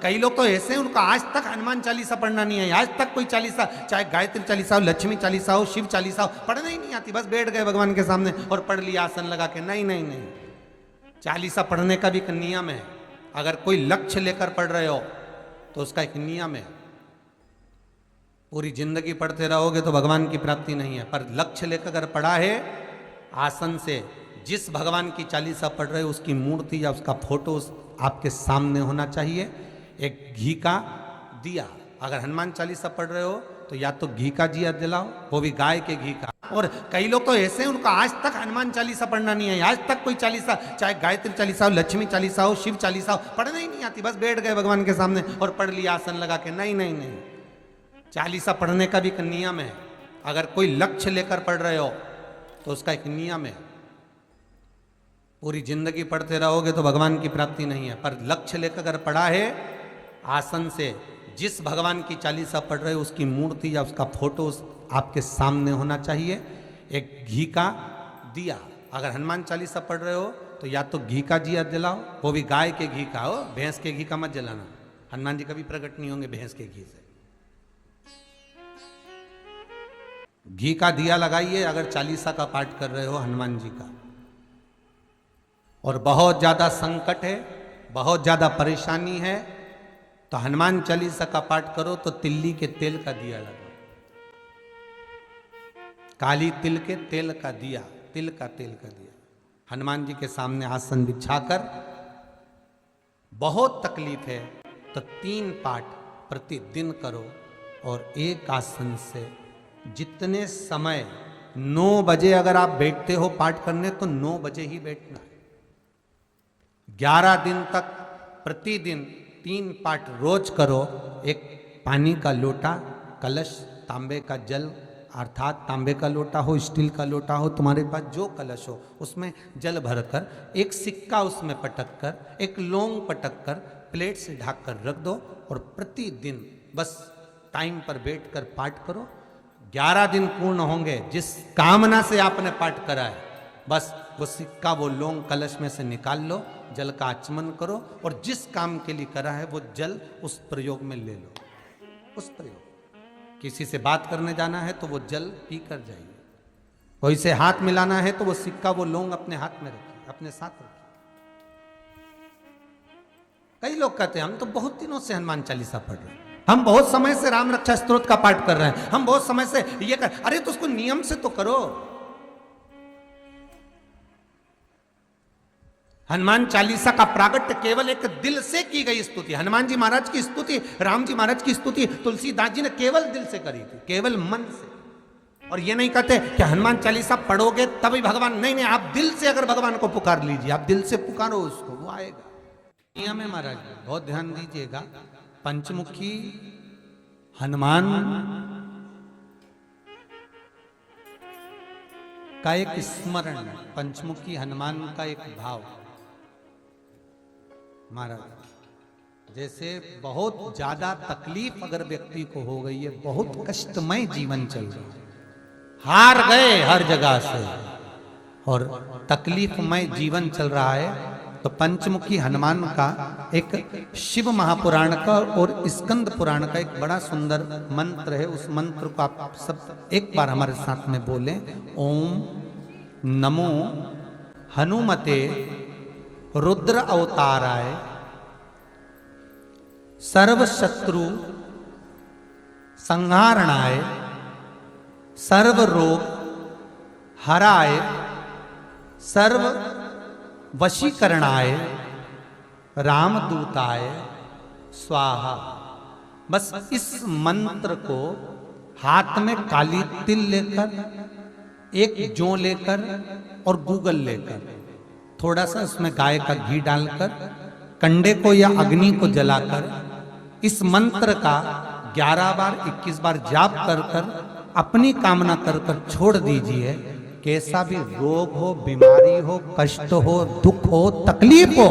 कई लोग तो ऐसे हैं उनको आज तक हनुमान चालीसा पढ़ना नहीं है, आज तक कोई चालीसा, चाहे गायत्री चालीसा हो, लक्ष्मी चालीसा हो, शिव चालीसा हो, पढ़ना ही नहीं आती, बस बैठ गए भगवान के सामने और पढ़ लिया आसन लगा के। नहीं नहीं नहीं, चालीसा पढ़ने का भी एक नियम है। अगर कोई लक्ष्य लेकर पढ़ रहे हो तो उसका एक नियम है। पूरी जिंदगी पढ़ते रहोगे तो भगवान की प्राप्ति नहीं है, पर लक्ष्य लेकर अगर पढ़ा है आसन से, जिस भगवान की चालीसा पढ़ रहे हो उसकी मूर्ति या उसका फोटो आपके सामने होना चाहिए। एक घी का दिया, अगर हनुमान चालीसा पढ़ रहे हो तो या तो घी का दिया जलाओ, वो भी गाय के घी का। और कई लोग तो ऐसे हैं उनको आज तक हनुमान चालीसा पढ़ना नहीं है, आज तक कोई चालीसा, चाहे गायत्री चालीसा हो, लक्ष्मी चालीसा हो, शिव चालीसा हो, पढ़ना ही नहीं आती, बस बैठ गए भगवान के सामने और पढ़ लिया आसन लगा के। नहीं नहीं नहीं, चालीसा पढ़ने का भी एक नियम है। अगर कोई लक्ष्य लेकर पढ़ रहे हो तो उसका एक नियम है। पूरी जिंदगी पढ़ते रहोगे तो भगवान की प्राप्ति नहीं है, पर लक्ष्य लेकर अगर पढ़ा है आसन से, जिस भगवान की चालीसा पढ़ रहे हो उसकी मूर्ति या उसका फोटो आपके सामने होना चाहिए। एक घी का दिया, अगर हनुमान चालीसा पढ़ रहे हो तो या तो घी का दिया जलाओ, वो भी गाय के घी का हो, भैंस के घी का मत जलाना, हनुमान जी कभी प्रकट नहीं होंगे भैंस के घी से। घी का दिया लगाइए अगर चालीसा का पाठ कर रहे हो हनुमान जी का। और बहुत ज्यादा संकट है, बहुत ज्यादा परेशानी है तो हनुमान चालीसा का पाठ करो तो तिल्ली के तेल का दिया लगाओ, काली तिल के तेल का दिया, तिल का तेल का दिया हनुमान जी के सामने आसन बिछाकर। बहुत तकलीफ है तो 3 पाठ प्रतिदिन करो और एक आसन से जितने समय, 9 बजे अगर आप बैठते हो पाठ करने तो 9 बजे ही बैठना है। 11 दिन तक प्रतिदिन 3 पाठ रोज करो। एक पानी का लोटा, कलश, तांबे का जल अर्थात तांबे का लोटा हो, स्टील का लोटा हो, तुम्हारे पास जो कलश हो उसमें जल भरकर, एक सिक्का उसमें पटक कर, एक लौंग पटक कर प्लेट से ढक कर रख दो और प्रतिदिन बस टाइम पर बैठकर पाठ करो। 11 दिन पूर्ण होंगे, जिस कामना से आपने पाठ करा है बस वो सिक्का, वो लौंग कलश में से निकाल लो, जल का आचमन करो और जिस काम के लिए करा है वो जल उस प्रयोग में ले लो। उस प्रयोग, किसी से बात करने जाना है तो वो जल पी कर जाइए, कोई से हाथ मिलाना है तो वो सिक्का, वो लौंग अपने हाथ में रखिए, अपने साथ रखिए। कई लोग कहते हैं हम तो बहुत दिनों से हनुमान चालीसा पढ़ रहे हैं, हम बहुत समय से राम रक्षा स्तोत्र का पाठ कर रहे हैं, हम बहुत समय से ये कर, अरे तो उसको नियम से तो करो। हनुमान चालीसा का प्रागट्य केवल एक दिल से की गई स्तुति। हनुमान जी महाराज की स्तुति, राम जी महाराज की स्तुति तुलसीदास जी ने केवल दिल से करी थी, केवल मन से। और ये नहीं कहते कि हनुमान चालीसा पढ़ोगे तभी भगवान, नहीं नहीं, आप दिल से अगर भगवान को पुकार लीजिए, आप दिल से पुकारो उसको, वो आएगा। नियम है महाराज, बहुत ध्यान दीजिएगा। पंचमुखी हनुमान का एक स्मरण, पंचमुखी हनुमान का एक भाव। महाराज जैसे बहुत ज्यादा तकलीफ अगर व्यक्ति को हो गई है, बहुत कष्टमय जीवन चल रहा है, हार गए हर जगह से और तकलीफमय जीवन चल रहा है, तो पंचमुखी हनुमान का एक शिव महापुराण का और स्कंद पुराण का एक बड़ा सुंदर मंत्र है। उस मंत्र को आप सब एक बार हमारे साथ में बोलें। ओम नमो हनुमते रुद्र अवताराय सर्व शत्रु संहारणाय सर्व रोग हराय सर्व वशीकरणाय रामदूताय स्वाहा। बस इस मंत्र को हाथ में काली तिल लेकर, एक जौ लेकर और गूगल लेकर, थोड़ा सा उसमें गाय का घी डालकर, कंडे को या अग्नि को जलाकर इस मंत्र का 11 बार 21 बार जाप कर कर अपनी कामना कर कर छोड़ दीजिए। कैसा भी रोग हो, बीमारी हो, कष्ट हो, दुख हो, तकलीफ हो,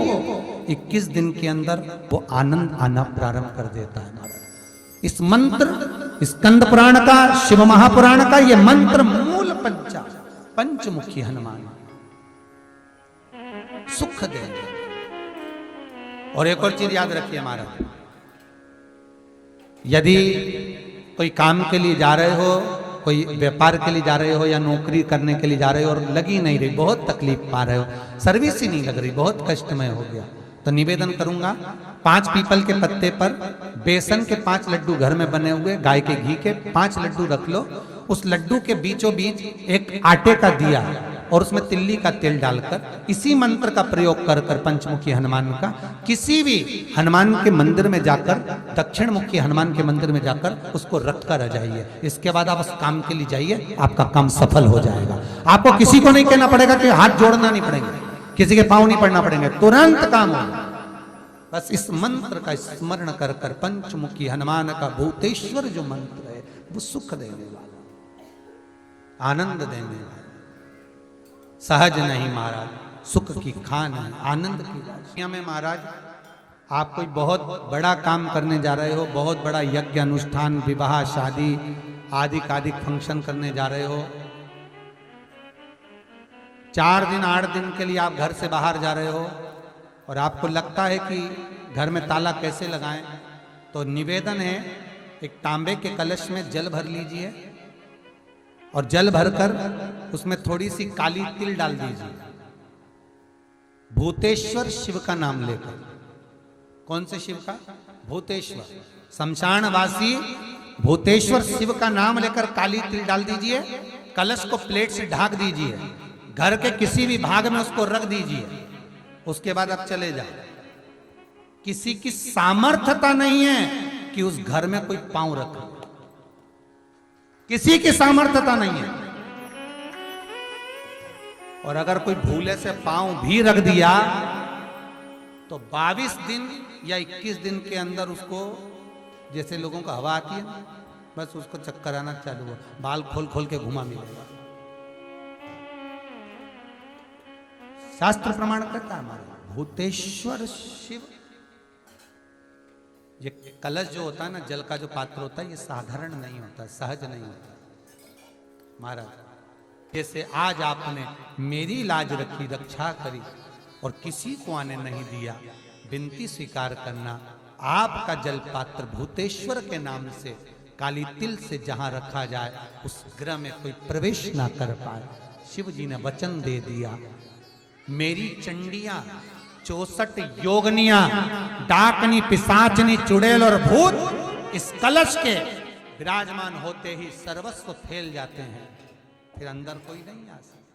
21 दिन के अंदर वो आनंद आना प्रारंभ कर देता है। महाराज इस मंत्र, स्कंद पुराण का, शिव महापुराण का ये मंत्र मूल पंचमुखी हनुमान सुख देंगे। और एक और चीज याद रखिए महाराज, यदि कोई काम के लिए जा रहे हो, कोई व्यापार के लिए जा रहे हो या नौकरी करने के लिए जा रहे हो और लगी नहीं रही, बहुत तकलीफ पा रहे हो, सर्विस ही नहीं लग रही, बहुत कष्टमय हो गया, तो निवेदन करूंगा 5 पीपल के पत्ते पर बेसन के 5 लड्डू घर में बने हुए गाय के घी के 5 लड्डू रख लो, उस लड्डू के बीचों बीच एक आटे का दिया और उसमें तिल्ली का तेल डालकर इसी मंत्र का प्रयोग कर कर पंचमुखी हनुमान का किसी भी हनुमान के मंदिर में जाकर, दक्षिण मुखी हनुमान के मंदिर में जाकर उसको रख कर आ जाइए। इसके बाद आप उस काम के लिए जाइए, आपका काम सफल हो जाएगा। आपको किसी को नहीं कहना पड़ेगा कि हाथ जोड़ना नहीं पड़ेगा, किसी के पांव नहीं पड़ना पड़ेंगे, तुरंत काम होगा। बस इस मंत्र का स्मरण कर कर पंचमुखी हनुमान का भूतेश्वर जो मंत्र है वो सुख देने वाला, आनंद देने वाला, सहज नहीं महाराज, सुख की खान है, आनंद की दुनिया में। महाराज आप कोई बहुत बड़ा काम करने जा रहे हो, बहुत बड़ा यज्ञ अनुष्ठान, विवाह, शादी आदि आदि फंक्शन करने जा रहे हो, 4 दिन 8 दिन के लिए आप घर से बाहर जा रहे हो और आपको लगता है कि घर में ताला कैसे लगाएं, तो निवेदन है एक तांबे के कलश में जल भर लीजिए और जल भरकर उसमें थोड़ी सी काली तिल डाल दीजिए, भूतेश्वर शिव का नाम लेकर। कौन से शिव का? भूतेश्वर, शमशानवासी भूतेश्वर शिव का नाम लेकर काली तिल डाल दीजिए, कलश को प्लेट से ढक दीजिए, घर के किसी भी भाग में उसको रख दीजिए। उसके बाद आप चले जाए। किसी की सामर्थ्यता नहीं है कि उस घर में कोई पांव रखे, किसी की सामर्थ्यता नहीं है। और अगर कोई भूले से पांव भी रख दिया तो 22 दिन या 21 दिन के अंदर उसको, जैसे लोगों को हवा आती है, बस उसको चक्कर आना चालू हो, बाल खोल खोल के घुमा मिलेगा। शास्त्र प्रमाण करता है हमारा भूतेश्वर शिव। ये कलश जो होता है ना, जल का जो पात्र होता है, ये साधारण नहीं होता, सहज नहीं होता महाराज। जैसे आज आपने मेरी लाज रखी, रक्षा करी और किसी को आने नहीं दिया, विनती स्वीकार करना। आपका जल पात्र भूतेश्वर के नाम से काली तिल से जहां रखा जाए उस गृह में कोई प्रवेश ना कर पाए। शिव जी ने वचन दे दिया, मेरी चंडियां 64 योगनियां, डाकनी, पिशाचनी, चुड़ैल और भूत इस कलश के विराजमान होते ही सर्वस्व फैल जाते हैं, फिर अंदर कोई नहीं आ सकता,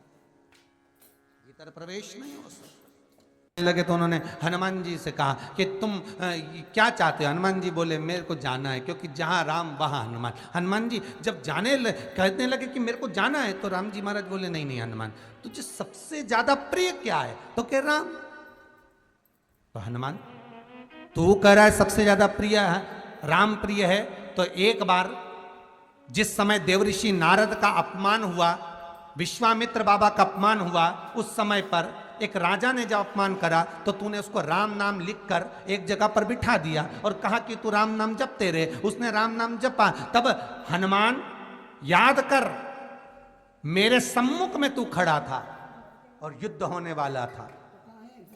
भीतर प्रवेश नहीं हो सकता। लगे तो उन्होंने हनुमान जी से कहा कि तुम क्या चाहते हो? हनुमान जी बोले मेरे को जाना है, क्योंकि जहां राम वहां हनुमान। हनुमान जी जब कहने लगे कि मेरे को जाना है, तो राम जी महाराज बोले नहीं नहीं हनुमान, तुझे सबसे ज्यादा प्रिय क्या है? तो कह राम। तो हनुमान तू कह रहा है सबसे ज्यादा प्रिय है राम प्रिय है, तो एक बार जिस समय देवऋषि नारद का अपमान हुआ, विश्वामित्र बाबा का अपमान हुआ, उस समय पर एक राजा ने जब अपमान करा तो तूने उसको राम नाम लिखकर एक जगह पर बिठा दिया और कहा कि तू राम नाम जपते रहे। उसने राम नाम जपा। तब हनुमान याद कर, मेरे सम्मुख में तू खड़ा था और युद्ध होने वाला था,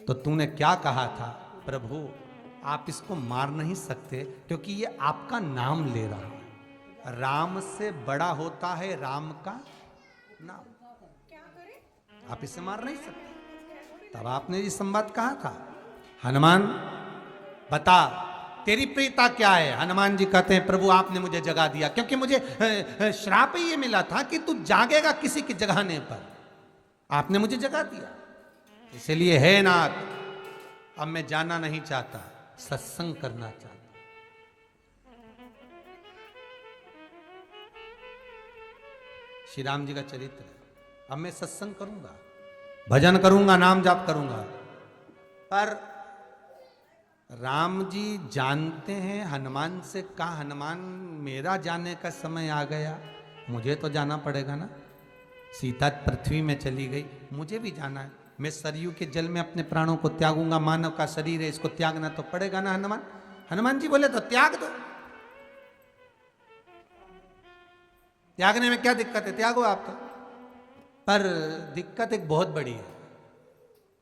तो तूने क्या कहा था? प्रभु आप इसको मार नहीं सकते क्योंकि ये आपका नाम ले रहा है। राम से बड़ा होता है राम का नाम, आप इसे मार नहीं सकते। तब आपने ये संवाद कहा था, हनुमान बता तेरी प्रियता क्या है? हनुमान जी कहते हैं प्रभु आपने मुझे जगा दिया, क्योंकि मुझे श्राप ही ये मिला था कि तू जागेगा किसी के जगाने पर, आपने मुझे जगा दिया। इसलिए है नाथ, अब मैं जाना नहीं चाहता, सत्संग करना चाहता। श्री राम जी का चरित्र, अब मैं सत्संग करूंगा, भजन करूंगा, नाम जाप करूंगा। पर राम जी जानते हैं हनुमान से कहा, हनुमान मेरा जाने का समय आ गया, मुझे तो जाना पड़ेगा ना। सीता पृथ्वी में चली गई, मुझे भी जाना है। मैं सरयू के जल में अपने प्राणों को त्यागूंगा, मानव का शरीर है, इसको त्यागना तो पड़ेगा ना हनुमान। हनुमान जी बोले तो त्याग दो, त्यागने में क्या दिक्कत है, त्यागो आप तो। पर दिक्कत एक बहुत बड़ी है।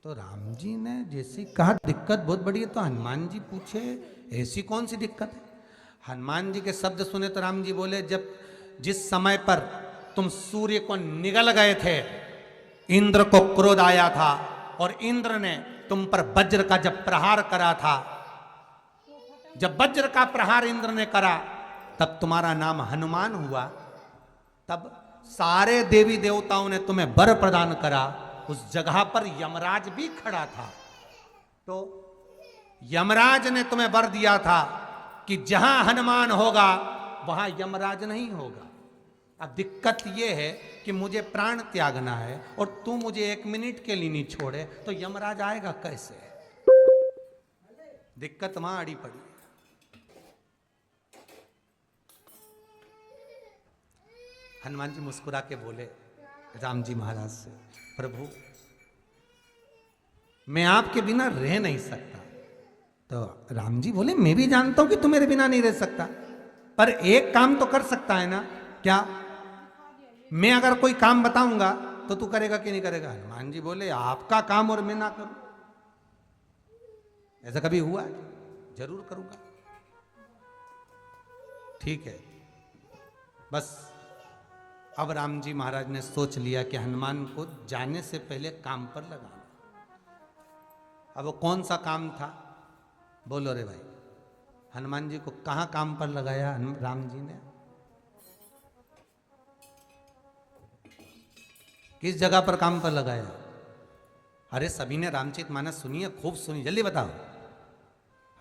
तो राम जी ने जैसे कहा दिक्कत बहुत बड़ी है, तो हनुमान जी पूछे ऐसी कौन सी दिक्कत है? हनुमान जी के शब्द सुने तो राम जी बोले, जब जिस समय पर तुम सूर्य को निगल गए थे, इंद्र को क्रोध आया था और इंद्र ने तुम पर वज्र का जब प्रहार करा था, जब वज्र का प्रहार इंद्र ने करा तब तुम्हारा नाम हनुमान हुआ। तब सारे देवी देवताओं ने तुम्हें वर प्रदान करा। उस जगह पर यमराज भी खड़ा था, तो यमराज ने तुम्हें वर दिया था कि जहां हनुमान होगा वहां यमराज नहीं होगा। अब दिक्कत यह है कि मुझे प्राण त्यागना है और तू मुझे 1 मिनट के लिए नहीं छोड़े तो यमराज आएगा कैसे? दिक्कत वहां अड़ी पड़ी। हनुमान जी मुस्कुरा के बोले राम जी महाराज से, प्रभु मैं आपके बिना रह नहीं सकता। तो राम जी बोले, मैं भी जानता हूं कि तू मेरे बिना नहीं रह सकता, पर एक काम तो कर सकता है ना। क्या? मैं अगर कोई काम बताऊंगा तो तू करेगा कि नहीं करेगा? हनुमान जी बोले, आपका काम और मैं ना करूं, ऐसा कभी हुआ है? जरूर करूंगा। ठीक है। बस अब राम जी महाराज ने सोच लिया कि हनुमान को जाने से पहले काम पर लगाना। अब वो कौन सा काम था? बोलो रे भाई। हनुमान जी को कहां काम पर लगाया राम जी ने? किस जगह पर काम पर लगाया? अरे सभी ने रामचरितमानस सुनी है, खूब सुनी, जल्दी बताओ।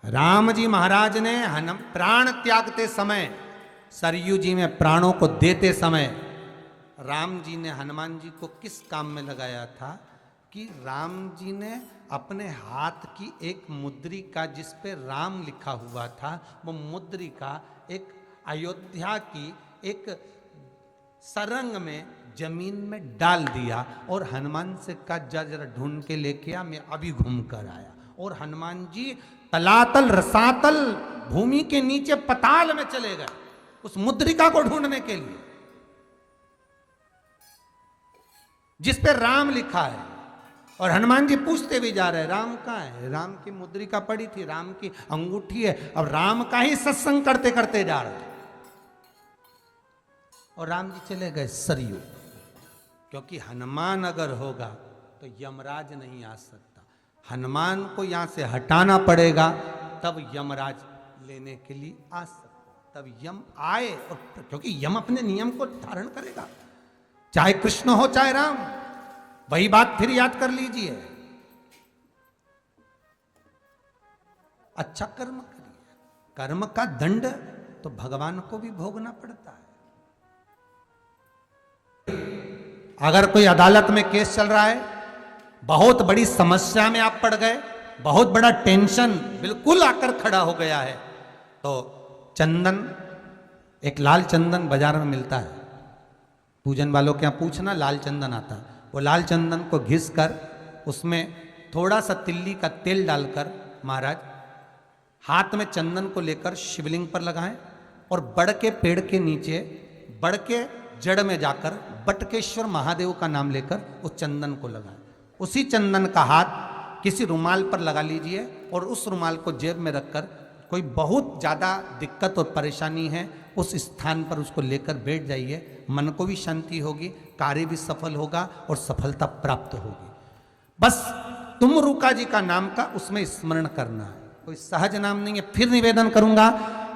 राम जी महाराज ने प्राण त्यागते समय, सरयू जी में प्राणों को देते समय राम जी ने हनुमान जी को किस काम में लगाया था? कि राम जी ने अपने हाथ की एक मुद्रिका जिस पे राम लिखा हुआ था, वो मुद्रिका एक अयोध्या की एक सरंग में जमीन में डाल दिया और हनुमान से कहा, जा जरा ढूंढ के लेके आ, मैं अभी घूम कर आया। और हनुमान जी तलातल रसातल भूमि के नीचे पताल में चले गए उस मुद्रिका को ढूंढने के लिए जिस पे राम लिखा है। और हनुमान जी पूछते भी जा रहे हैं, राम कहाँ है? राम की मुद्रिका पड़ी थी, राम की अंगूठी है। अब राम का ही सत्संग करते करते जा रहे हैं और राम जी चले गए सरयू, क्योंकि हनुमान अगर होगा तो यमराज नहीं आ सकता। हनुमान को यहां से हटाना पड़ेगा तब यमराज लेने के लिए आ सकता, तब यम आए। और क्योंकि यम अपने नियम को धारण करेगा, चाहे कृष्ण हो चाहे राम। वही बात फिर याद कर लीजिए, अच्छा कर्म करिए, कर्म का दंड तो भगवान को भी भोगना पड़ता है। अगर कोई अदालत में केस चल रहा है, बहुत बड़ी समस्या में आप पड़ गए, बहुत बड़ा टेंशन बिल्कुल आकर खड़ा हो गया है, तो चंदन, एक लाल चंदन बाजार में मिलता है, पूजन वालों के यहाँ पूछना, लाल चंदन आता है। वो लाल चंदन को घिस कर उसमें थोड़ा सा तिल्ली का तेल डालकर महाराज हाथ में चंदन को लेकर शिवलिंग पर लगाएं और बड़ के पेड़ के नीचे, बड़ के जड़ में जाकर बटकेश्वर महादेव का नाम लेकर उस चंदन को लगाएं। उसी चंदन का हाथ किसी रुमाल पर लगा लीजिए और उस रुमाल को जेब में रखकर, कोई बहुत ज़्यादा दिक्कत और परेशानी है उस स्थान पर उसको लेकर बैठ जाइए। मन को भी शांति होगी, कार्य भी सफल होगा और सफलता प्राप्त होगी। बस तुम रुका जी का नाम का उसमें स्मरण करना है, कोई सहज नाम नहीं है। फिर निवेदन करूंगा,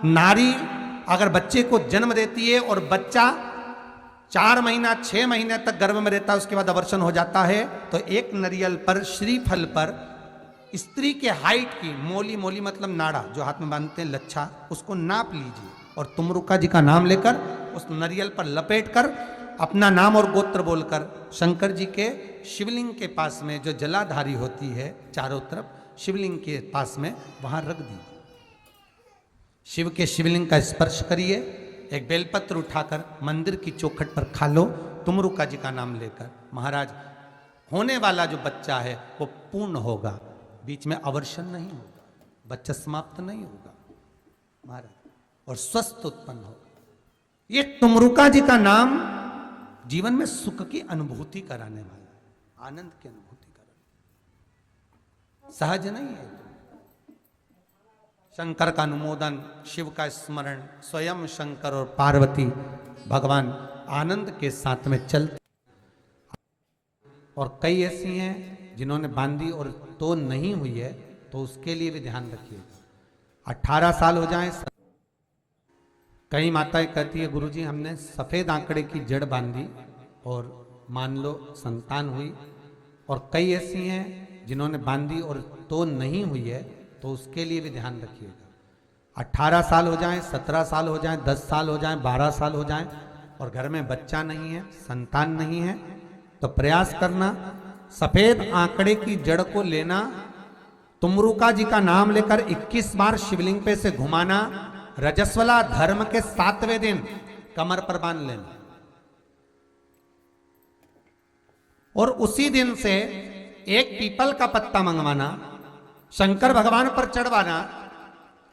नारी अगर बच्चे को जन्म देती है और बच्चा 4 महीना 6 महीने तक गर्भ में रहता है, उसके बाद अवर्षण हो जाता है, तो एक नरियल पर, श्रीफल पर स्त्री के हाइट की मोली, मोली मतलब नाड़ा जो हाथ में बांधते हैं, लच्छा, उसको नाप लीजिए और तुमरुका जी का नाम लेकर उस नरियल पर लपेट कर अपना नाम और गोत्र बोलकर शंकर जी के शिवलिंग के पास में जो जलाधारी होती है चारों तरफ, शिवलिंग के पास में वहां रख दीजिए। शिव के शिवलिंग का स्पर्श करिए, एक बेलपत्र उठाकर मंदिर की चौखट पर खा लो, तुमरुका जी का नाम लेकर। महाराज होने वाला जो बच्चा है वो पूर्ण होगा, बीच में अवर्षण नहीं होगा, बच्चा समाप्त नहीं होगा महाराज, और स्वस्थ उत्पन्न होगा। ये तुमरुका जी का नाम जीवन में सुख की अनुभूति कराने वाला है, आनंद की अनुभूति कराने, सहज नहीं है। शंकर का अनुमोदन, शिव का स्मरण, स्वयं शंकर और पार्वती भगवान आनंद के साथ में चलते। और कई ऐसी हैं जिन्होंने बांधी और तो नहीं हुई है, तो उसके लिए भी ध्यान रखिए। 18 साल हो जाए। कई माताएं कहती है गुरुजी हमने सफेद आंकड़े की जड़ बांधी और मान लो संतान हुई। और कई ऐसी हैं जिन्होंने बांधी और तो नहीं हुई है, तो उसके लिए भी ध्यान रखिएगा। 18 साल हो जाएं, 17 साल हो जाएं, 10 साल हो जाएं, 12 साल हो जाएं और घर में बच्चा नहीं है, संतान नहीं है, तो प्रयास करना सफेद आंकड़े की जड़ को लेना, तुमरुका जी का नाम लेकर 21 बार शिवलिंग पे से घुमाना, रजस्वला धर्म के 7वें दिन कमर पर बांध लेना और उसी दिन से एक पीपल का पत्ता मंगवाना, शंकर भगवान पर चढ़वाना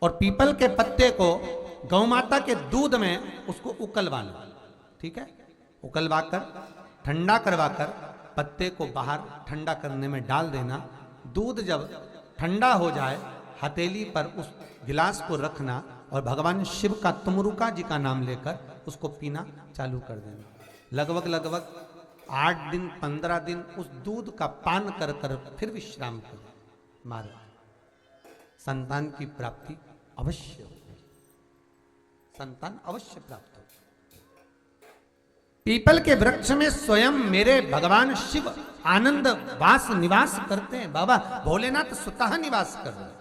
और पीपल के पत्ते को गौ माता के दूध में उसको उकलवाना। ठीक है, उकलवाकर ठंडा करवाकर पत्ते को बाहर ठंडा करने में डाल देना। दूध जब ठंडा हो जाए हथेली पर उस गिलास को रखना और भगवान शिव का तुमरुका जी का नाम लेकर उसको पीना चालू कर देना। लगभग 8 दिन 15 दिन उस दूध का पान कर कर फिर विश्राम करें। मारे संतान की प्राप्ति अवश्य हो, संतान अवश्य प्राप्त हो। पीपल के वृक्ष में स्वयं मेरे भगवान शिव आनंद वास निवास करते हैं। बाबा भोलेनाथ स्वतः निवास कर रहे हैं।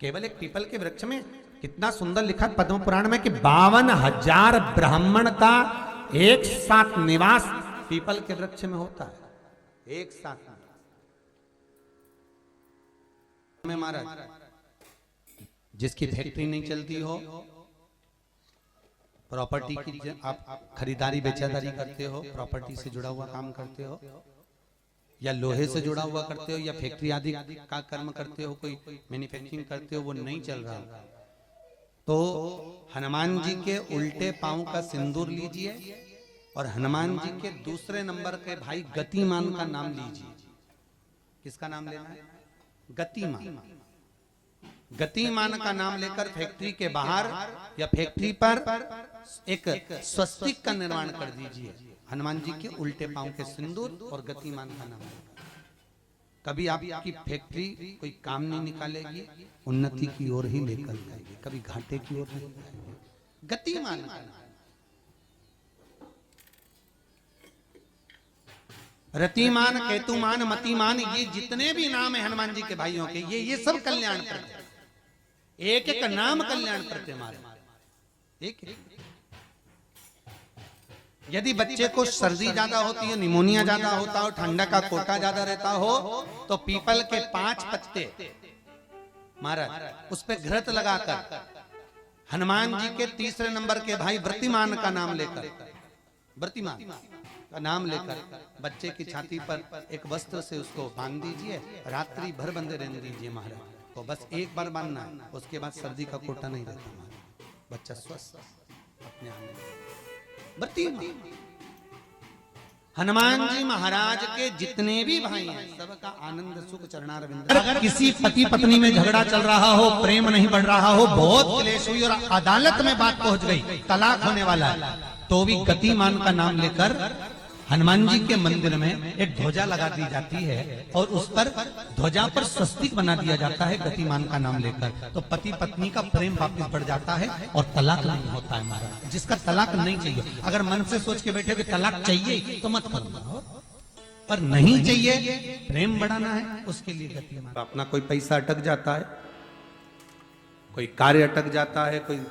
केवल एक पीपल के वृक्ष में कितना सुंदर लिखा पद्म पुराण में कि 52,000 ब्राह्मण का एक साथ निवास पीपल के वृक्ष में होता है। एक साथ में महाराज जिसकी फैक्ट्री नहीं चलती हो, प्रॉपर्टी की आप खरीदारी बेचादारी करते हो, प्रॉपर्टी से जुड़ा हुआ काम करते हो या लोहे से जुड़ा हुआ करते हो या फैक्ट्री आदि का कर्म करते हो, कोई मैन्युफैक्चरिंग करते हो, वो नहीं चल रहा, तो हनुमान जी के उल्टे पांव का सिंदूर लीजिए और हनुमान जी के दूसरे नंबर के भाई गतिमान का नाम लीजिए। किसका नाम लेना है? गतिमान। गतिमान का नाम लेकर फैक्ट्री के बाहर या फैक्ट्री पर एक स्वस्तिक का निर्माण कर दीजिए। हनुमान जी के उल्टे पांव के सिंदूर और गतिमान का नाम लेकर। कभी आपकी फैक्ट्री कोई काम नहीं निकालेगी, उन्नति की ओर ही लेकर जाएगी, कभी घाटे की ओर नहीं जाएगी। गतिमान का नाम। रतिमान, केतुमान, मतिमान, ये जितने भी नाम है हनुमान जी के भाइयों के, ये सब कल्याण करते। एक एक नाम कल्याण करते हमारे। एक यदि बच्चे को सर्दी ज्यादा होती है, निमोनिया ज्यादा होता हो, ठंडा का कोटा ज्यादा रहता हो, तो पीपल के 5 पत्ते महाराज उस पे घृत लगाकर हनुमान जी के तीसरे नंबर के भाई व्रतिमान का नाम लेकर, व्रतिमान का नाम लेकर बच्चे की छाती पर एक वस्त्र से उसको बांध दीजिए, रात्रि भर बंधे रहने दीजिए महाराज। तो बस एक बार बांधना है, उसके बाद सर्दी का कोटा नहीं रहता महाराज, बच्चा स्वस्थ अपने आप। व्रतिमान हनुमान जी महाराज के जितने भी भाई हैं सबका आनंद सुख चरणारविंद। अगर किसी पति पत्नी में झगड़ा चल रहा हो, प्रेम नहीं बढ़ रहा हो, बहुत क्लेश हुई और अदालत में बात पहुंच गई, तलाक होने वाला है, तो भी गतिमान का नाम लेकर हनुमान जी के मंदिर में एक ध्वजा लगा दी जाती है और उस पर ध्वजा पर स्वस्तिक बना दिया जाता है गतिमान का नाम लेकर। तो पति पत्नी का प्रेम वापस बढ़ जाता है और तलाक नहीं होता है महाराज। जिसका तलाक नहीं चाहिए, अगर मन से सोच के बैठे कि तलाक चाहिए तो मत करना, पर नहीं चाहिए, प्रेम बढ़ाना है, उसके लिए गतिमान। अपना कोई पैसा अटक जाता है, कोई कार्य अटक जाता है, कोई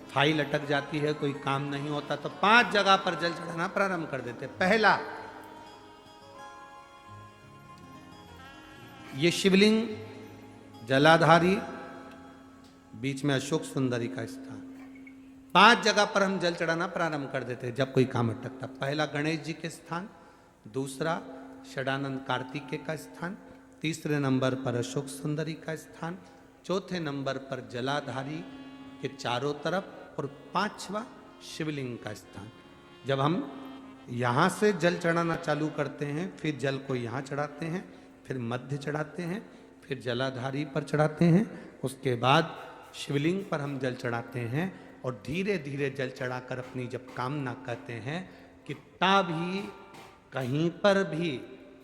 फाइल अटक जाती है, कोई काम नहीं होता, तो 5 जगह पर जल चढ़ाना प्रारंभ कर देते। पहला, ये शिवलिंग जलाधारी, बीच में अशोक सुंदरी का स्थान, 5 जगह पर हम जल चढ़ाना प्रारंभ कर देते जब कोई काम अटकता। पहला गणेश जी के स्थान, दूसरा षडानंद कार्तिकेय का स्थान, तीसरे नंबर पर अशोक सुंदरी का स्थान, चौथे नंबर पर जलाधारी के चारों तरफ और 5वां शिवलिंग का स्थान। जब हम यहाँ से जल चढ़ाना चालू करते हैं, फिर जल को यहाँ चढ़ाते हैं, फिर मध्य चढ़ाते हैं, फिर जलाधारी पर चढ़ाते हैं, उसके बाद शिवलिंग पर हम जल चढ़ाते हैं और धीरे धीरे जल चढ़ाकर अपनी जब कामना करते हैं, कितना भी कहीं पर भी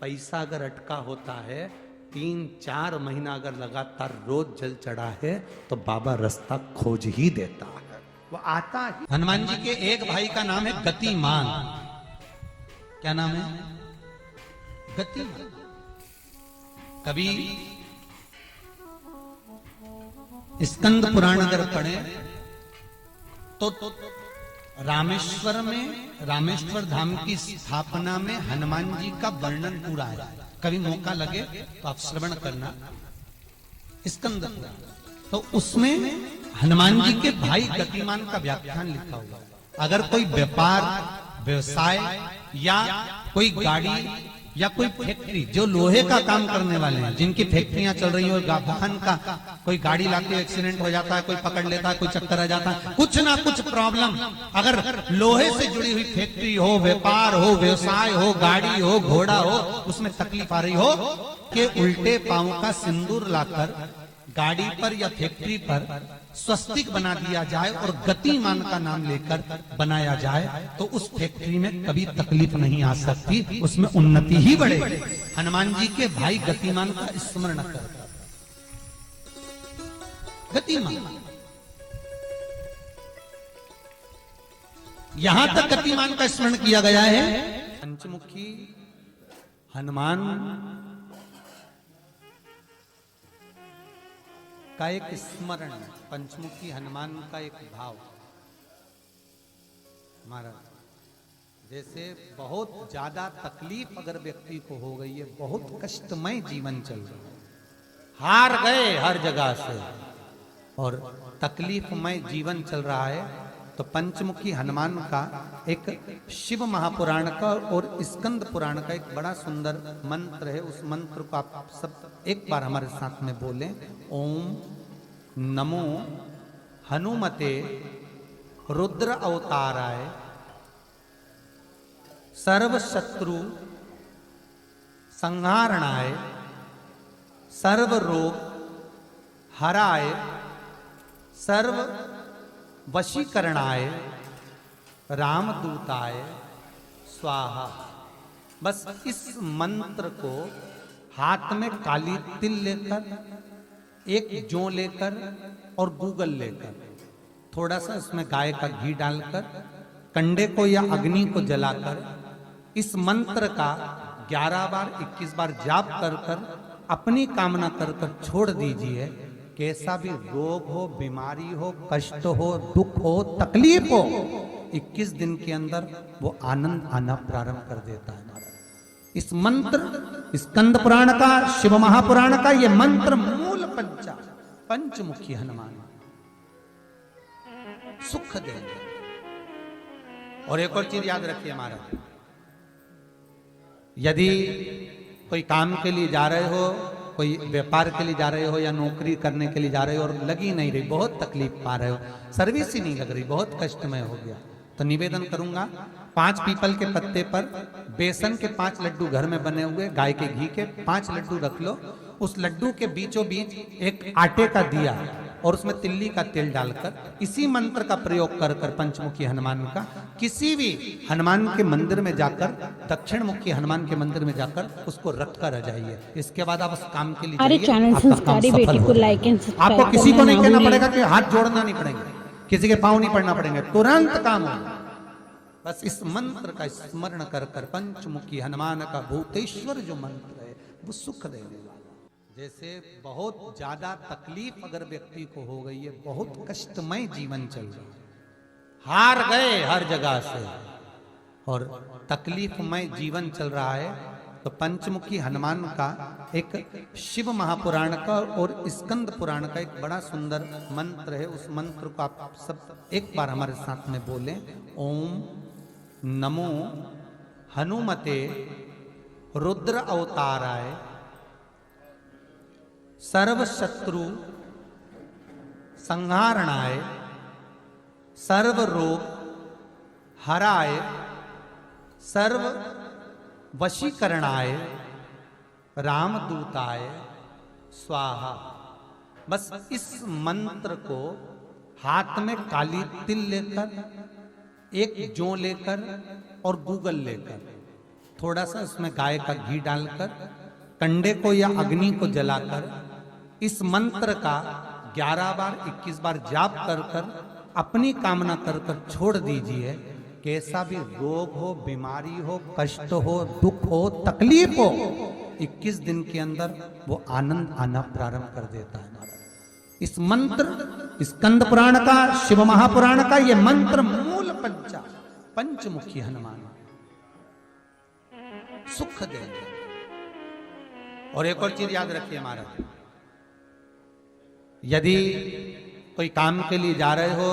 पैसा अगर अटका होता है, 3-4 महीना अगर लगातार रोज जल चढ़ा है तो बाबा रास्ता खोज ही देता है, वो आता ही। हनुमान जी के एक भाई का नाम है गतिमान। क्या नाम है? गतिमान। कभी स्कंद पुराण अगर पढ़े तो रामेश्वर धाम की स्थापना में हनुमान जी का वर्णन पूरा है। कभी मौका लगे तो आप श्रवण करना स्कंद पुराण। तो उसमें हनुमान जी के भाई गतिमान का व्याख्यान लिखा हुआ है। अगर कोई व्यापार व्यवसाय या कोई गाड़ी या कोई फैक्ट्री, जो लोहे का काम करने वाले हैं, जिनकी फैक्ट्रियां चल रही हो, वाहन का कोई गाड़ी लाके एक्सीडेंट हो जाता है, कोई पकड़ लेता है, कोई चक्कर आ जाता है, कुछ ना कुछ प्रॉब्लम, अगर लोहे से जुड़ी हुई फैक्ट्री हो, व्यापार हो, व्यवसाय हो, गाड़ी हो, घोड़ा हो, उसमें तकलीफ आ रही हो कि उल्टे पांव का सिंदूर लाकर गाड़ी पर या फैक्ट्री पर स्वस्तिक बना दिया जाए और गतिमान का नाम लेकर बनाया जाए, तो उस फैक्ट्री में कभी तकलीफ नहीं आ सकती, उसमें उन्नति ही बढ़ेगी। हनुमान जी के भाई गतिमान का स्मरण कर, गतिमान, यहां तक गतिमान का स्मरण किया गया है। पंचमुखी हनुमान का एक स्मरण, पंचमुखी हनुमान का एक भाव। महाराज, जैसे बहुत ज्यादा तकलीफ अगर व्यक्ति को हो गई है, बहुत कष्टमय जीवन चल रहा है, हार गए हर जगह से और तकलीफमय जीवन चल रहा है, तो पंचमुखी हनुमान का एक शिव महापुराण का और स्कंद पुराण का एक बड़ा सुंदर मंत्र है। उस मंत्र को आप सब एक बार हमारे साथ में बोलें। ओम नमो हनुमते रुद्र अवताराय सर्व शत्रु संहारणाय सर्व रोग हराय सर्व वशीकरणाय रामदूताय स्वाहा। बस इस मंत्र को हाथ में काली तिल लेकर, एक जौ लेकर और गूगल लेकर, थोड़ा सा इसमें गाय का घी डालकर, कंडे को या अग्नि को जलाकर इस मंत्र का 11 बार 21 बार जाप कर कर अपनी कामना कर कर छोड़ दीजिए। कैसा भी रोग हो, बीमारी हो, कष्ट हो, दुख हो, तकलीफ हो, 21 दिन के अंदर वो आनंद आना प्रारंभ कर देता है। इस मंत्र, स्कंद पुराण का, शिव महापुराण का ये मंत्र मूल पंचमुखी हनुमान सुख देंगे। और एक और चीज याद रखिए महाराज, यदि कोई काम के लिए जा रहे हो, कोई व्यापार के लिए जा रहे हो या नौकरी करने के लिए जा रहे हो और लगी नहीं रही, बहुत तकलीफ पा रहे हो, सर्विस ही नहीं लग रही, बहुत कष्टमय हो गया, तो निवेदन करूंगा 5 पीपल के पत्ते पर बेसन के 5 लड्डू घर में बने हुए, गाय के घी के 5 लड्डू रख लो, उस लड्डू के बीचों बीच एक आटे का दिया और उसमें तिल्ली का तेल डालकर इसी मंत्र का प्रयोग कर कर पंचमुखी हनुमान का किसी भी हनुमान के मंदिर में जाकर, दक्षिण मुखी हनुमान के मंदिर में जाकर उसको रख कर आ जाइए। इसके बाद आप उस काम के लिए आपको किसी को नहीं कहना पड़ेगा कि हाथ जोड़ना नहीं पड़ेगा, किसी के पांव नहीं पड़ना पड़ेंगे, तुरंत काम होगा। बस इस मंत्र का स्मरण कर कर पंचमुखी हनुमान का भूतेश्वर जो मंत्र है वो सुख देने वाला। जैसे बहुत ज्यादा तकलीफ अगर व्यक्ति को हो गई है, बहुत कष्टमय जीवन चल रहा है, हार गए हर जगह से और तकलीफमय जीवन चल रहा है, तो पंचमुखी हनुमान का एक शिव महापुराण का और स्कंद पुराण का एक बड़ा सुंदर मंत्र है। उस मंत्र को आप सब एक बार हमारे साथ में बोलें। ओम नमो हनुमते रुद्र अवताराय सर्व शत्रु संहारणाय सर्व रोग हराय सर्व वशीकरणाय रामदूताय स्वाहा। बस इस मंत्र को हाथ में काली तिल लेकर, एक जौ लेकर और गूगल लेकर, थोड़ा सा उसमें गाय का घी डालकर, कंडे को या अग्नि को जलाकर इस मंत्र का 11 बार 21 बार जाप कर कर अपनी कामना कर कर छोड़ दीजिए। कैसा भी रोग हो, बीमारी हो, कष्ट हो, दुख हो, तकलीफ हो, 21 दिन के अंदर वो आनंद आना प्रारंभ कर देता है। इस मंत्र, स्कंद पुराण का, शिव महापुराण का ये मंत्र मूल पंचमुखी हनुमान सुख देंगे। और एक और चीज याद रखिए महाराज, यदि कोई काम के लिए जा रहे हो,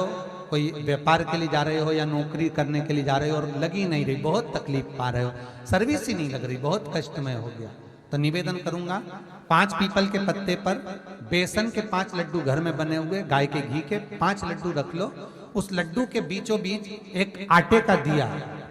कोई व्यापार के लिए जा रहे हो या नौकरी करने के लिए जा रहे हो और लगी नहीं रही, बहुत तकलीफ पा रहे हो, सर्विस ही नहीं लग रही, बहुत कष्टमय हो गया, तो निवेदन करूंगा 5 पीपल के पत्ते पर बेसन के 5 लड्डू घर में बने हुए, गाय के घी के 5 लड्डू रख लो। उस लड्डू के बीचों बीच एक आटे का दिया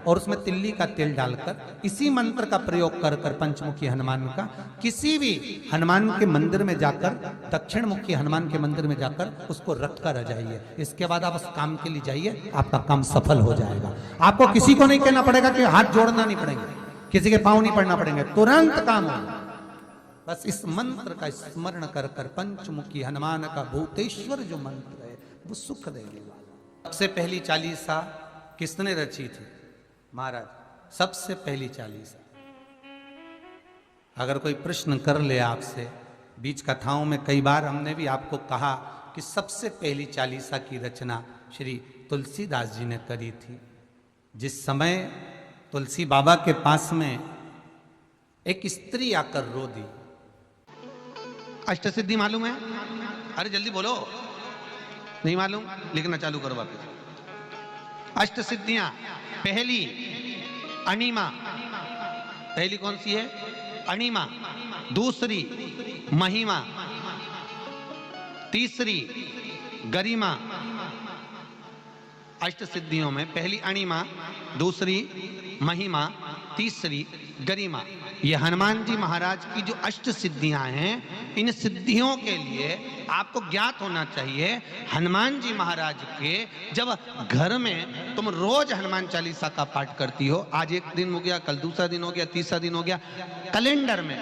और उसमें तिल्ली का तेल डालकर इसी मंत्र का प्रयोग कर कर पंचमुखी हनुमान का किसी भी हनुमान के मंदिर में जाकर, दक्षिण मुखी हनुमान के मंदिर में जाकर उसको रख कर आ जाइए। इसके बाद आप उस काम के लिए जाइए, आपका काम सफल हो जाएगा। आपको किसी को नहीं कहना पड़ेगा कि हाथ जोड़ना नहीं पड़ेंगे, किसी के पांव नहीं पड़ना पड़ेंगे, तुरंत काम होगा। बस इस मंत्र का स्मरण कर कर पंचमुखी हनुमान का भूतेश्वर जो मंत्र है वो सुख देने वाला। सबसे पहली चालीसा किसने रची थी महाराज? सबसे पहली चालीसा। अगर कोई प्रश्न कर ले आपसे, बीच कथाओं में कई बार हमने भी आपको कहा कि सबसे पहली चालीसा की रचना श्री तुलसीदास जी ने करी थी। जिस समय तुलसी बाबा के पास में एक स्त्री आकर रो दी। अष्टसिद्धि मालूम है? अरे जल्दी बोलो, नहीं मालूम? लिखना चालू करो वापस। अष्टसिद्धियां, पहली अणिमा, पहली कौन सी है? अणिमा। दूसरी महिमा, तीसरी गरिमा। अष्टसिद्धियों में पहली अणिमा, दूसरी महिमा, तीसरी गरिमा। ये हनुमान जी महाराज की जो अष्ट सिद्धियां हैं, इन सिद्धियों के लिए आपको ज्ञात होना चाहिए, हनुमान जी महाराज के जब घर में तुम रोज हनुमान चालीसा का पाठ करती हो, आज एक दिन हो गया, कल दूसरा दिन हो गया, तीसरा दिन हो गया, कैलेंडर में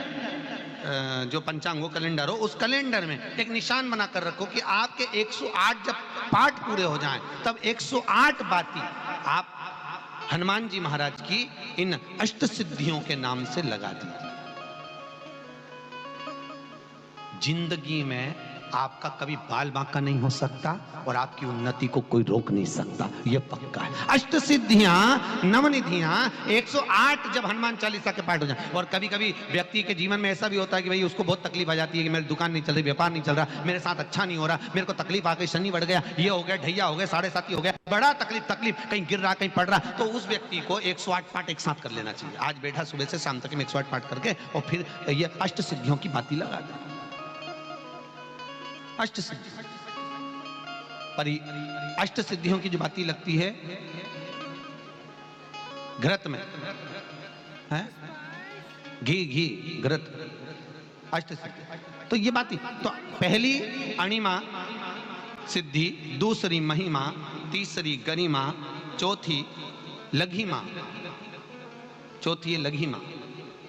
जो पंचांगो कैलेंडर हो, उस कैलेंडर में एक निशान बना कर रखो कि आपके 108 जब पाठ पूरे हो जाएं, तब 108 बाती आप हनुमान जी महाराज की इन अष्ट सिद्धियों के नाम से लगा दीजिए। जिंदगी में आपका कभी बाल बांका नहीं हो सकता और आपकी उन्नति को कोई रोक नहीं सकता, यह पक्का है। अष्ट सिद्धियां, नवनिधियां 108 जब हनुमान चालीसा के पाठ हो जाए। और कभी कभी व्यक्ति के जीवन में ऐसा भी होता है कि भाई उसको बहुत तकलीफ आ जाती है कि मेरी दुकान नहीं चल रही, व्यापार नहीं चल रहा, मेरे साथ अच्छा नहीं हो रहा, मेरे को तकलीफ आ गई, शनि बढ़ गया, ये हो गया, ढैया हो गया, 7.5 हो गया, बड़ा तकलीफ, कहीं गिर रहा, कहीं पड़ रहा, तो उस व्यक्ति को 108 पाठ एक साथ कर लेना चाहिए। आज बैठा सुबह से शाम तक 108 पाठ करके और फिर ये अष्ट सिद्धियों की बाती लगा दे। अष्ट सिद्धि पर अष्ट सिद्धियों की जो बाती लगती है घृत में है, घी घृत, अष्ट सिद्धि। तो ये बाती, तो पहली अणिमा सिद्धि, दूसरी महिमा, तीसरी गरिमा, चौथी लघिमा, चौथी है लघिमा,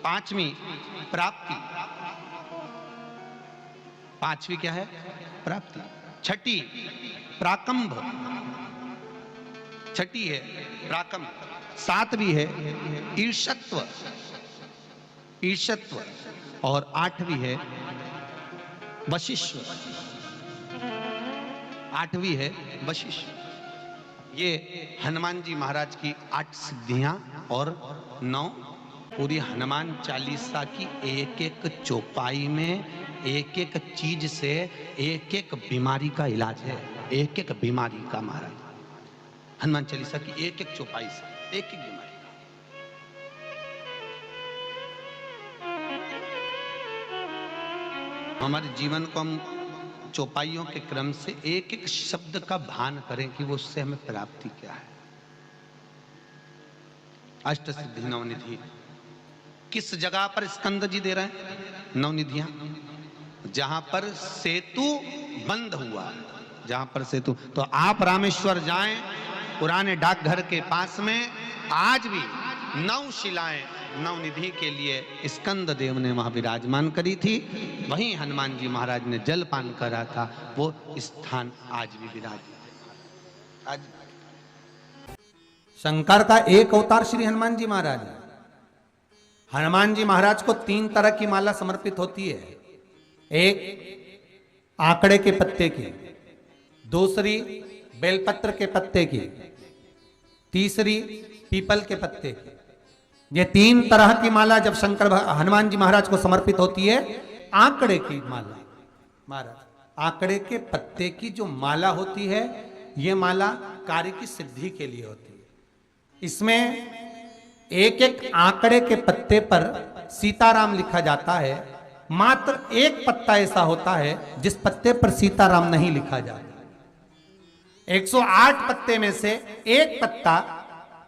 पांचवी प्राप्ति, पांचवी क्या है? प्राप्ति। छठी प्राकंभ, छठी है प्राकंभ। सातवीं है ईर्षत्व, ईर्षत्व। और आठवीं है वशिष्ठ, आठवीं है वशिष्ठ। ये हनुमान जी महाराज की 8 सिद्धियां और 9 पूरी हनुमान चालीसा की एक एक चौपाई में एक एक चीज से एक एक बीमारी का इलाज है, एक एक बीमारी का महाराज हनुमान चालीसा की एक एक चौपाई से एक एक बीमारी का। हमारे जीवन को हम चौपाइयों के क्रम से एक एक शब्द का भान करें कि वो उससे हमें प्राप्ति क्या है। अष्ट सिद्धि नवनिधि किस जगह पर स्कंद जी दे रहे हैं? नवनिधियां जहां पर सेतु बंद हुआ, जहां पर सेतु, तो आप रामेश्वर जाएं, पुराने डाकघर के पास में आज भी 9 शिलाएं नवनिधि के लिए स्कंद देव ने वहां विराजमान करी थी, वहीं हनुमान जी महाराज ने जलपान करा था, वो स्थान आज भी विराजमान। आज शंकर का एक अवतार श्री हनुमान जी महाराज है। हनुमान जी महाराज को 3 तरह की माला समर्पित होती है, एक आंकड़े के पत्ते की, दूसरी बेलपत्र के पत्ते की, तीसरी पीपल के पत्ते की। ये 3 तरह की माला जब शंकर हनुमान जी महाराज को समर्पित होती है, आंकड़े की माला, महाराज आंकड़े के पत्ते की जो माला होती है, ये माला कार्य की सिद्धि के लिए होती है। इसमें एक एक आंकड़े के पत्ते पर सीताराम लिखा जाता है, मात्र एक पत्ता ऐसा होता है जिस पत्ते पर सीताराम नहीं लिखा जाता। 108 पत्ते में से एक पत्ता,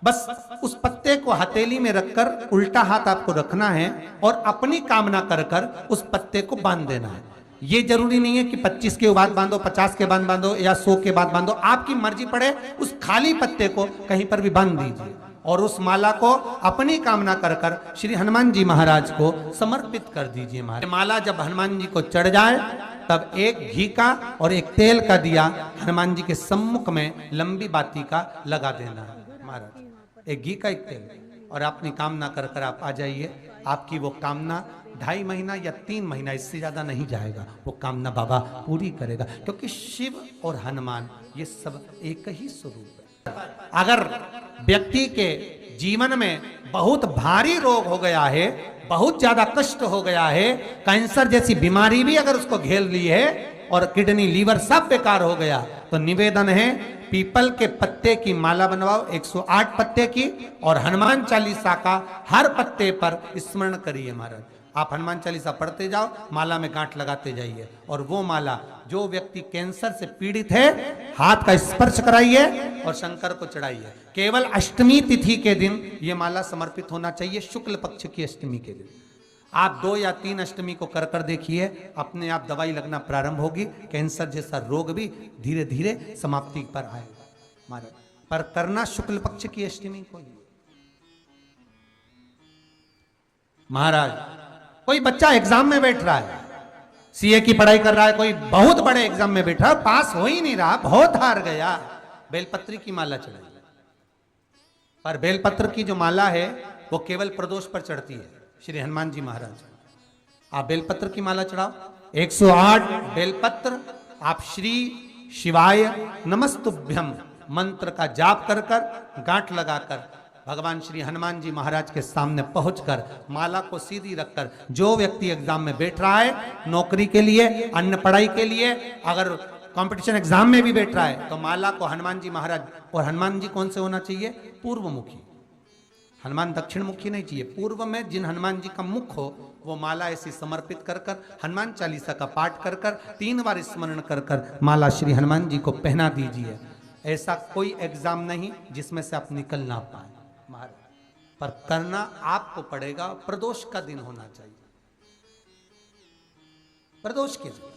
बस उस पत्ते को हथेली में रखकर उल्टा हाथ आपको रखना है और अपनी कामना कर कर उस पत्ते को बांध देना है। ये जरूरी नहीं है कि 25 के बाद बांधो, 50 के बाद बांधो या 100 के बाद बांधो, आपकी मर्जी पड़े, उस खाली पत्ते को कहीं पर भी बांध दीजिए और उस माला को अपनी कामना कर कर श्री हनुमान जी महाराज को समर्पित कर दीजिए। माला जब हनुमान जी को चढ़ जाए, तब एक घी का और एक तेल का दिया हनुमान जी के सम्मुख में लंबी बाती का लगा देना है महाराज, एक घी का एक तेल, और अपनी कामना कर कर आप आ जाइए। आपकी वो कामना 2.5 महीना या 3 महीना, इससे ज्यादा नहीं जाएगा, वो कामना बाबा पूरी करेगा, क्योंकि शिव और हनुमान ये सब एक ही स्वरूप है। अगर व्यक्ति के जीवन में बहुत भारी रोग हो गया है, बहुत ज्यादा कष्ट हो गया है, कैंसर जैसी बीमारी भी अगर उसको घेर ली है और किडनी लीवर सब बेकार हो गया, तो निवेदन है पीपल के पत्ते की माला बनवाओ, 108 पत्ते की, और हनुमान चालीसा का हर पत्ते पर स्मरण करिए महाराज। आप हनुमान चालीसा पढ़ते जाओ, माला में गांठ लगाते जाइए, और वो माला जो व्यक्ति कैंसर से पीड़ित है, हाथ का स्पर्श कराइए और शंकर को चढ़ाइए। केवल अष्टमी तिथि के दिन ये माला समर्पित होना चाहिए, शुक्ल पक्ष की अष्टमी के दिन। आप 2 या 3 अष्टमी को कर कर देखिए, अपने आप दवाई लगना प्रारंभ होगी, कैंसर जैसा रोग भी धीरे धीरे समाप्ति पर आएगा महाराज। पर करना शुक्ल पक्ष की अष्टमी को ही। महाराज कोई बच्चा एग्जाम में बैठ रहा है, सीए की पढ़ाई कर रहा है, कोई बहुत बड़े एग्जाम में बैठा, पास हो ही नहीं रहा, बहुत हार गया, बेलपत्री की माला चढ़ाई। पर बेलपत्र की जो माला है वो केवल प्रदोष पर चढ़ती है श्री हनुमान जी महाराज। आप बेलपत्र की माला चढ़ाओ, 108 बेलपत्र, आप श्री शिवाय नमस्तुभ्यम मंत्र का जाप कर कर गांठ लगाकर भगवान श्री हनुमान जी महाराज के सामने पहुंचकर माला को सीधी रखकर, जो व्यक्ति एग्जाम में बैठ रहा है, नौकरी के लिए, अन्य पढ़ाई के लिए, अगर कंपटीशन एग्जाम में भी बैठ रहा है, तो माला को हनुमान जी महाराज, और हनुमान जी कौन से होना चाहिए? पूर्वमुखी। हनुमान दक्षिण मुखी नहीं चाहिए, पूर्व में जिन हनुमान जी का मुख हो वो माला ऐसी समर्पित कर कर हनुमान चालीसा का पाठ कर कर 3 बार स्मरण कर कर माला श्री हनुमान जी को पहना दीजिए। ऐसा कोई एग्जाम नहीं जिसमें से आप निकल ना पाए महाराज, पर करना आपको पड़ेगा। प्रदोष का दिन होना चाहिए, प्रदोष के दिन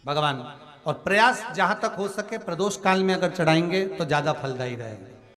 भगवान, और प्रयास जहां तक हो सके प्रदोष काल में अगर चढ़ाएंगे तो ज्यादा फलदायी रहेगा।